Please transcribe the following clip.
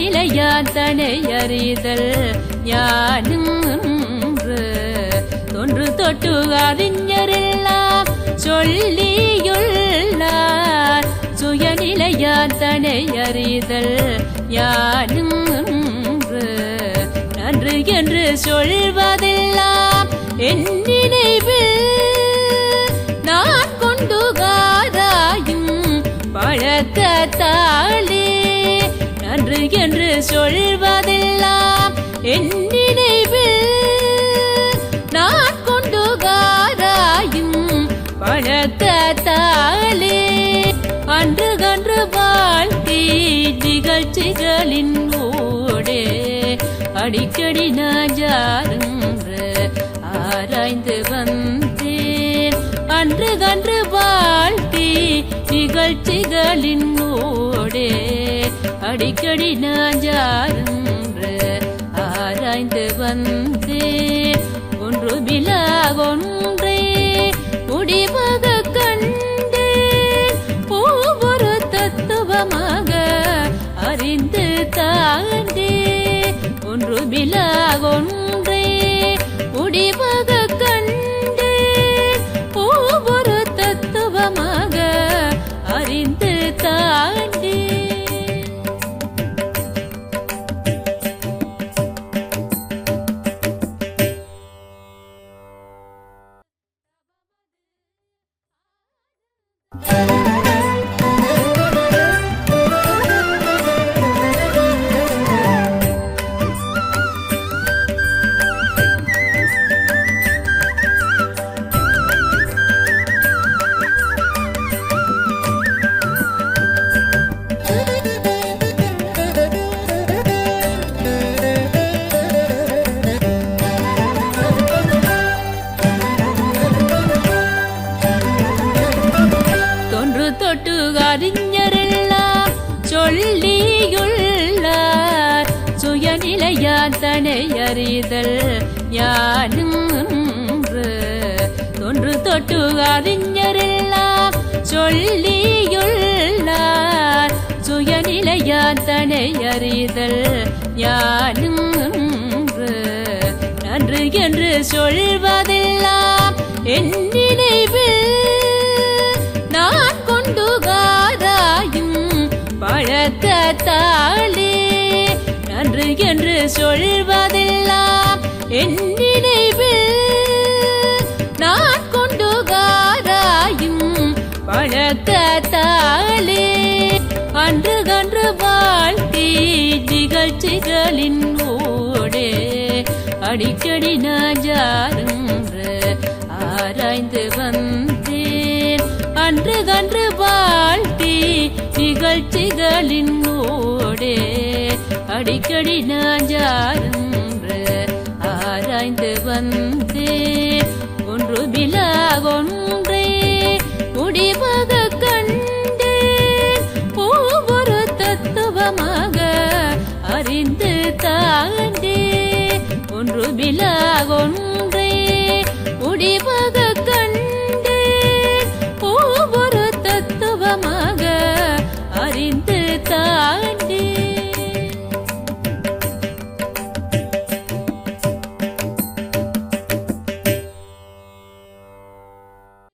சுயநிலையான் தனை அறிதல் ஞானம் தொன்று தொட்டு அறிஞரெல்லாம் சொல்லியுள்ளார் சுயநிலையான் தனை அறிதல் ஞானம் நன்று என்று சொல்வதெல்லாம் என் நினைவில் நான் கொண்டு காராயும் பழக்கத்தாலே நன்று என்று சொல்வதெல்லாம் என் நினைவில் நான் கொண்டு காராயும் பழக்கத்தாலே அன்று கன்று வாழ்க்கை நிகழ்ச்சிகளின் ஓடே அடிக்கடி நான் யாருன்று ஆராய்ந்து வந்தேன் அன்று கன்று வாழ்க்கை நிகழ்ச்சிகளின் ஓடே அடிக்கடி நான் யாருன்று ஆராய்ந்து வந்தேன் ஒன்று பிலா ஒன்றே முடிவாக கண்டேன் ஒவ்வொரு தத்துவமாக அறிந்து தாண்டே ஒன்று பிலா ஒன்றே முடிவாக கண்டேன் ஒவ்வொரு தத்துவமாக அறிந்து தாண்டே தொட்டு அறிஞரெல்லாம் சொல்லியுள்ளார் சுயநிலையான் தனை அறிதல் ஞானம் தொன்று தொட்டு அறிஞரெல்லாம் சொல்லியுள்ளார் சுயநிலையான் தனை அறிதல் ஞானம் நன்று என்று சொல்வதெல்லாம் என் நினைவில் நான் கொண்டு காராயும் பழக்கத்தாலே நன்று என்று சொல்வதெல்லாம் என் நினைவில் நான் கொண்டு காராயும் பழக்கத்தாலே அன்று கன்று வாழ்க்கை நிகழ்ச்சிகளின் ஓடே அடிக்கடி நான் யாருன்று ஆராய்ந்து வந்தேன் அன்று கன்று வாழ்க்கை நிகழ்ச்சிகளின் ஓடே அடிக்கடி நான் யாருன்று ஆராய்ந்து வந்தேன் ஒன்று பிலா ஒன்றே முடிவாக கண்டேன் ஒவ்வொரு தத்துவமாக அறிந்து தாண்டே ஒன்று பிலா ஒன்றே முடிவாக கண்டேன் ஒவ்வொரு தத்துவமாக அறிந்து தாண்டே